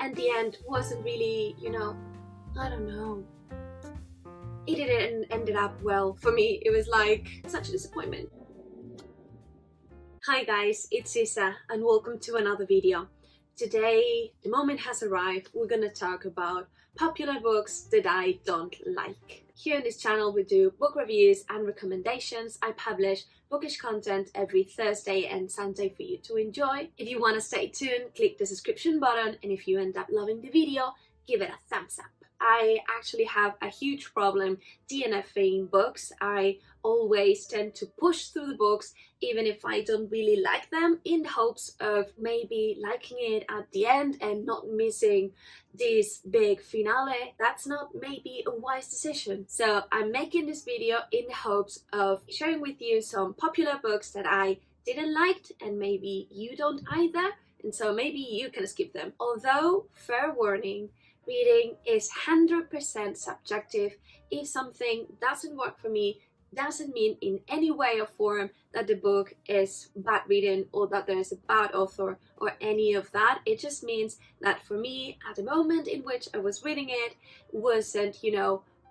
and the end wasn't really, I don't know. It didn't ended up well for me. It was like such a disappointment. Hi guys, it's Isa and welcome to another video. Today, the moment has arrived. We're gonna talk about popular books that I don't like. Here on this channel we do book reviews and recommendations. I publish bookish content every Thursday and Sunday for you to enjoy. If you want to stay tuned, click the subscription button, and if you end up loving the video, give it a thumbs up. I actually have a huge problem DNFing books. I always tend to push through the books even if I don't really like them, in the hopes of maybe liking it at the end and not missing this big finale. That's not maybe a wise decision. So I'm making this video in the hopes of sharing with you some popular books that I didn't like and maybe you don't either, and so maybe you can skip them. Although, fair warning, reading is 100% subjective. If something doesn't work for me, doesn't mean in any way or form that the book is bad reading or that there's a bad author or any of that. It just means that for me, at the moment in which I was reading it, wasn't,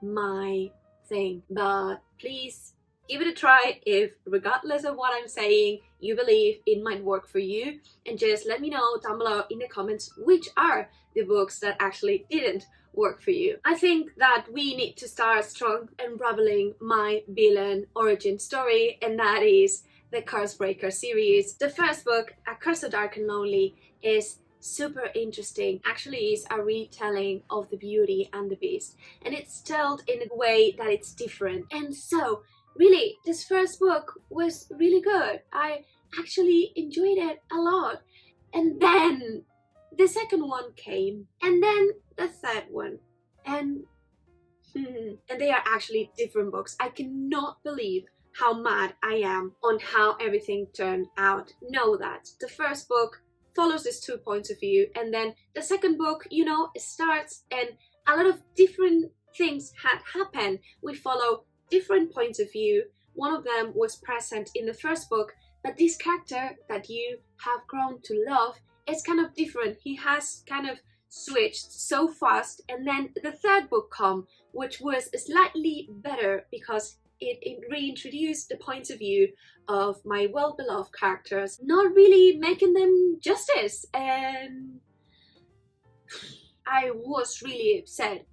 my thing. But please give it a try if, regardless of what I'm saying, you believe it might work for you, and just let me know down below in the comments which are the books that actually didn't work for you. I think that we need to start strong unraveling my villain origin story, and that is the Cursebreaker series. The first book, A Curse of Dark and Lonely, is super interesting. Actually is a retelling of the Beauty and the Beast, and it's told in a way that it's different. And so really, this first book was really good. I actually enjoyed it a lot. And then the second one came, and then the third one, and they are actually different books. I cannot believe how mad I am on how everything turned out. Know that the first book follows these 2 points of view, and then the second book, it starts and a lot of different things had happened. We follow different points of view. One of them was present in the first book, but this character that you have grown to love is kind of different. He has kind of switched so fast, and then the third book come, which was slightly better because it reintroduced the points of view of my well-beloved characters, not really making them justice, and I was really upset.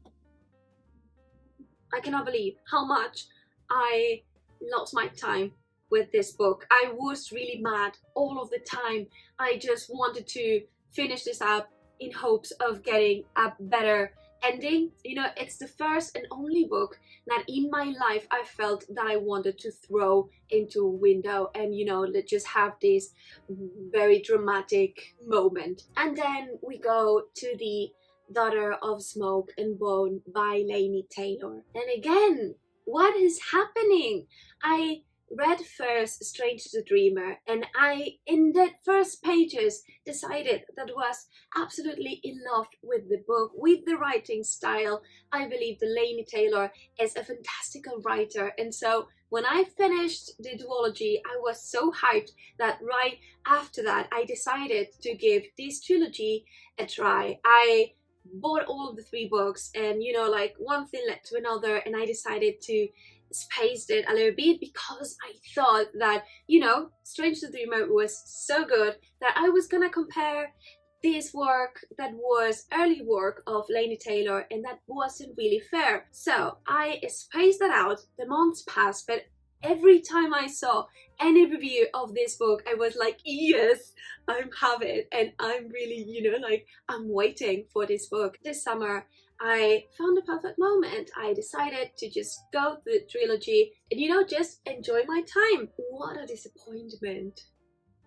I cannot believe how much I lost my time with this book. I was really mad all of the time. I just wanted to finish this up in hopes of getting a better ending. It's the first and only book that in my life I felt that I wanted to throw into a window and, just have this very dramatic moment. And then we go to the Daughter of Smoke and Bone by Laini Taylor. And again, what is happening? I read first Strange the Dreamer, and I, in the first pages, decided that I was absolutely in love with the book, with the writing style. I believe that Laini Taylor is a fantastical writer, and so when I finished the duology, I was so hyped that right after that, I decided to give this trilogy a try. I bought all of the 3 books, and one thing led to another, and I decided to space it a little bit because I thought that Strange the Dreamer was so good that I was gonna compare this work that was early work of Laini Taylor, and that wasn't really fair. So I spaced that out. The months passed, but every time I saw any review of this book, I was like, yes, I'm have it, and I'm really, I'm waiting for this book. This summer, I found the perfect moment. I decided to just go through the trilogy and, just enjoy my time. What a disappointment.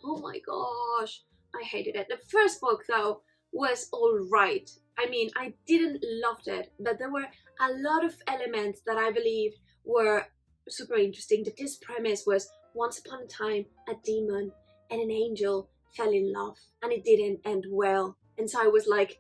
Oh my gosh, I hated it. The first book, though, was alright. I mean, I didn't love it, but there were a lot of elements that I believe were super interesting. That this premise was once upon a time a demon and an angel fell in love, and it didn't end well. And so I was like,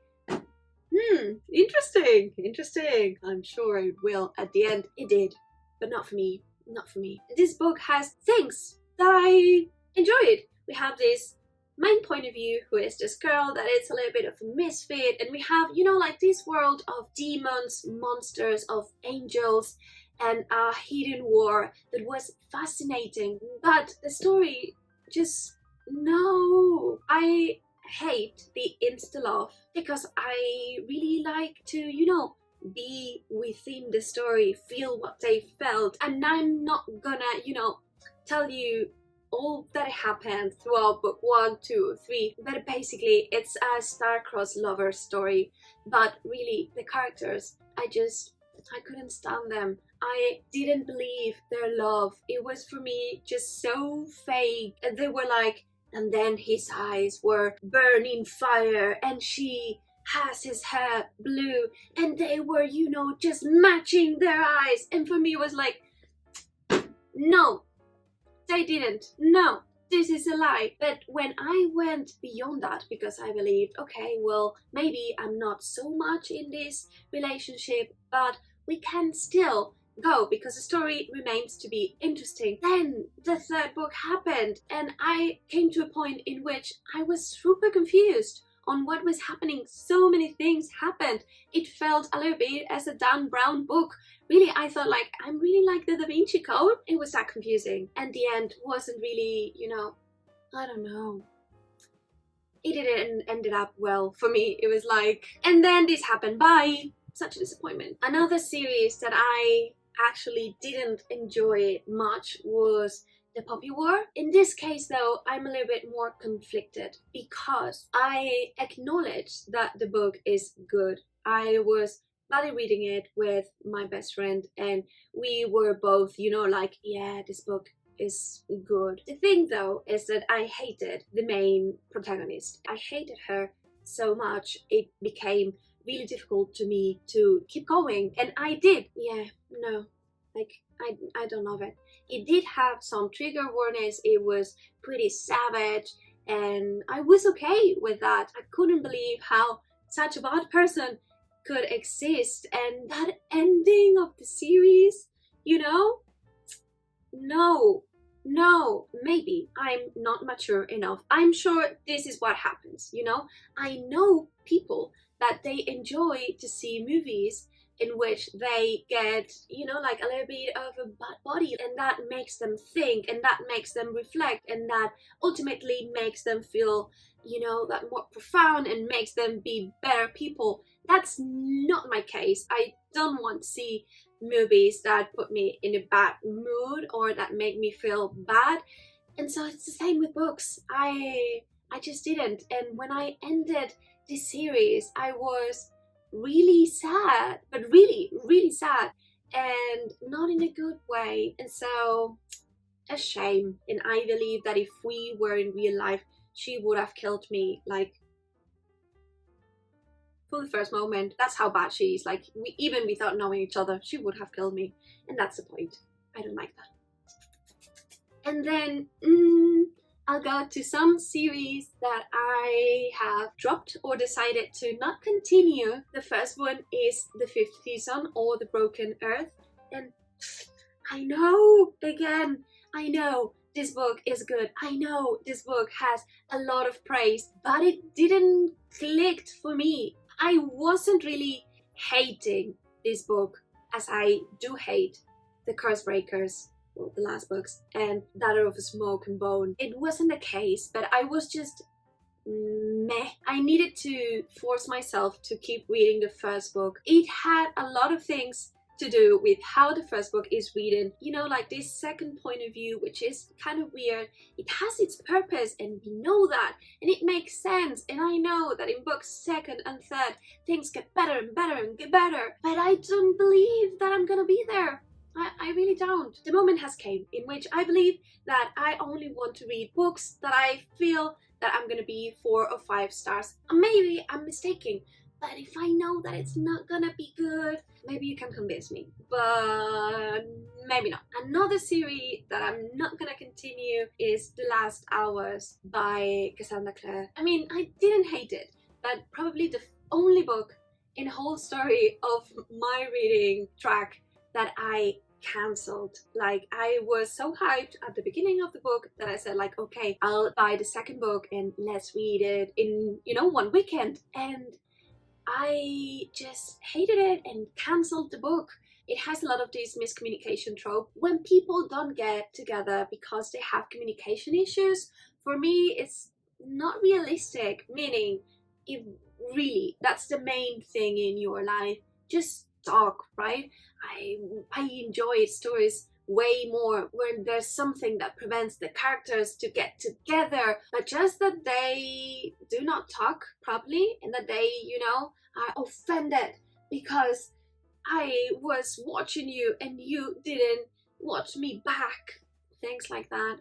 interesting. I'm sure it will at the end. It did, but not for me. Not for me. This book has things that I enjoyed. We have this main point of view, who is this girl that is a little bit of a misfit, and we have, you know, like this world of demons, monsters, of angels, and a hidden war that was fascinating. But the story just, no. I hate the insta love because I really like to, you know, be within the story, feel what they felt, and I'm not gonna, you know, tell you all that happened throughout book 1, 2, 3, but basically it's a star-crossed lover story. But really, the characters, I couldn't stand them. I didn't believe their love. It was for me just so fake. And they were like, and then his eyes were burning fire and she has his hair blue, and they were, you know, just matching their eyes. And for me it was like, no, they didn't. No, this is a lie. But when I went beyond that, because I believed, okay, well, maybe I'm not so much in this relationship, but we can still go because the story remains to be interesting. Then the third book happened, and I came to a point in which I was super confused on what was happening. So many things happened. It felt a little bit as a Dan Brown book. Really, I thought like, I'm really like the Da Vinci Code. It was that confusing. And the end wasn't really, you know, I don't know. It didn't ended up well for me. It was like, and then this happened. Bye. Such a disappointment. Another series that I actually didn't enjoy much was The Popular. In this case though, I'm a little bit more conflicted because I acknowledge that the book is good. I was buddy reading it with my best friend and we were both, you know, like, yeah, this book is good. The thing though is that I hated the main protagonist. I hated her so much it became really difficult to me to keep going, and I did. Yeah, no, like I don't love it. It did have some trigger warnings. It was pretty savage, and I was okay with that. I couldn't believe how such a bad person could exist, and that ending of the series, you know, no, maybe I'm not mature enough. I'm sure this is what happens, you know. I know people that they enjoy to see movies in which they get, you know, like a little bit of a bad body, and that makes them think, and that makes them reflect, and that ultimately makes them feel, you know, that more profound and makes them be better people. That's not my case. I don't want to see movies that put me in a bad mood or that make me feel bad. And so it's the same with books. I just didn't. And when I ended this series, I was really sad, but really sad, and not in a good way. And so, a shame. And I believe that if we were in real life, she would have killed me, like, from the first moment. That's how bad she is. Like, even without knowing each other, she would have killed me. And that's the point. I don't like that. And then, I'll go to some series that I have dropped or decided to not continue. The first one is the 5th season, or The Broken Earth. And I know, again, I know this book is good. I know this book has a lot of praise, but it didn't click for me. I wasn't really hating this book as I do hate the Cursebreakers, the last books, and Daughter of Smoke and Bone. It wasn't the case, but I was just meh. I needed to force myself to keep reading the first book. It had a lot of things to do with how the first book is written, you know, like this second point of view, which is kind of weird. It has its purpose, and we know that, and it makes sense. And I know that in books 2nd and 3rd, things get better and better and get better, but I don't believe that I'm gonna be there. I really don't. The moment has came in which I believe that I only want to read books that I feel that I'm gonna be 4 or 5 stars. Maybe I'm mistaken, but if I know that it's not gonna be good, maybe you can convince me, but maybe not. Another series that I'm not gonna continue is The Last Hours by Cassandra Clare. I mean, I didn't hate it, but probably the only book in the whole story of my reading track that I cancelled. Like, I was so hyped at the beginning of the book that I said like, okay, I'll buy the second book and let's read it in, you know, one weekend. And I just hated it and cancelled the book. It has a lot of this miscommunication trope. When people don't get together because they have communication issues, for me it's not realistic. Meaning, if really that's the main thing in your life, just talk, right? I enjoy stories way more when there's something that prevents the characters to get together, but just that they do not talk properly and that they, you know, are offended because I was watching you and you didn't watch me back. Things like that.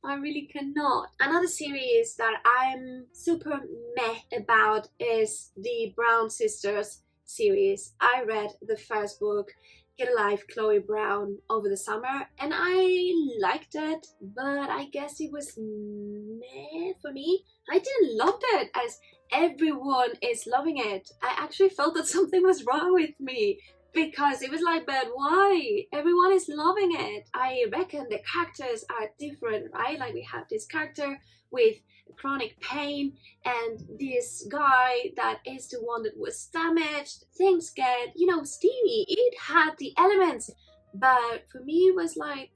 I really cannot. Another series that I'm super meh about is the Brown Sisters series. I read the first book, Get a Life, Chloe Brown, over the summer, and I liked it, but I guess it was meh for me. I didn't love it as everyone is loving it. I actually felt that something was wrong with me, because it was like, but why? Everyone is loving it. I reckon the characters are different, right? Like, we have this character with chronic pain and this guy that is the one that was damaged. Things get, you know, steamy. It had the elements, but for me it was like,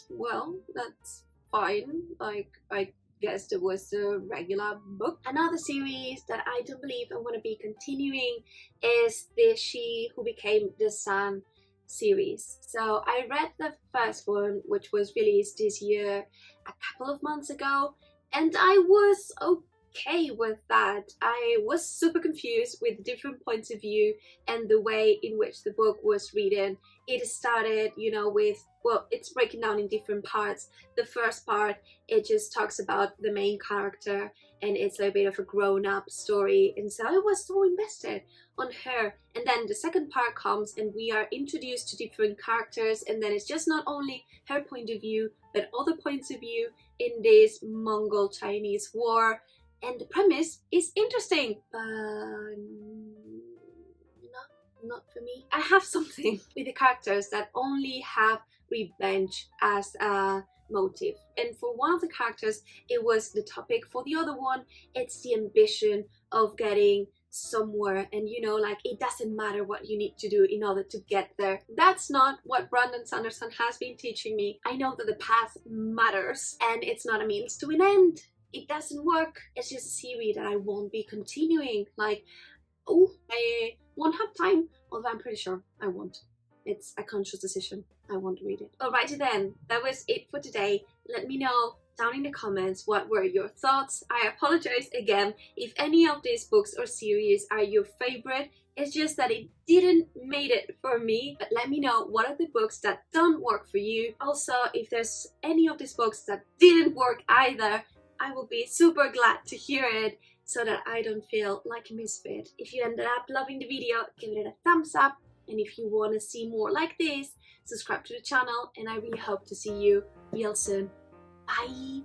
well, that's fine. Like, I guess there was a regular book. Another series that I don't believe I'm going to be continuing is the She Who Became the Sun series. So I read the first one, which was released this year a couple of months ago, and I was okay with that. I was super confused with different points of view and the way in which the book was written. It started, you know, with, well, it's breaking down in different parts. The first part, it just talks about the main character and it's a bit of a grown-up story, and so I was so invested on her. And then the second part comes and we are introduced to different characters, and then it's just not only her point of view but other points of view in this Mongol-Chinese war. And the premise is interesting, but not for me. I have something with the characters that only have revenge as a motive. And for one of the characters, it was the topic. For the other one, it's the ambition of getting somewhere, and you know, like, it doesn't matter what you need to do in order to get there. That's not what Brandon Sanderson has been teaching me. I know that the path matters and it's not a means to an end. It doesn't work. It's just a series that I won't be continuing. Like, oh, I won't have time, although I'm pretty sure I won't. It's a conscious decision. I want to read it. Alrighty then, that was it for today. Let me know down in the comments what were your thoughts. I apologize again if any of these books or series are your favorite. It's just that it didn't made it for me. But let me know what are the books that don't work for you. Also, if there's any of these books that didn't work either, I will be super glad to hear it, so that I don't feel like a misfit. If you ended up loving the video, give it a thumbs up. And if you want to see more like this, subscribe to the channel, and I really hope to see you real soon. Bye!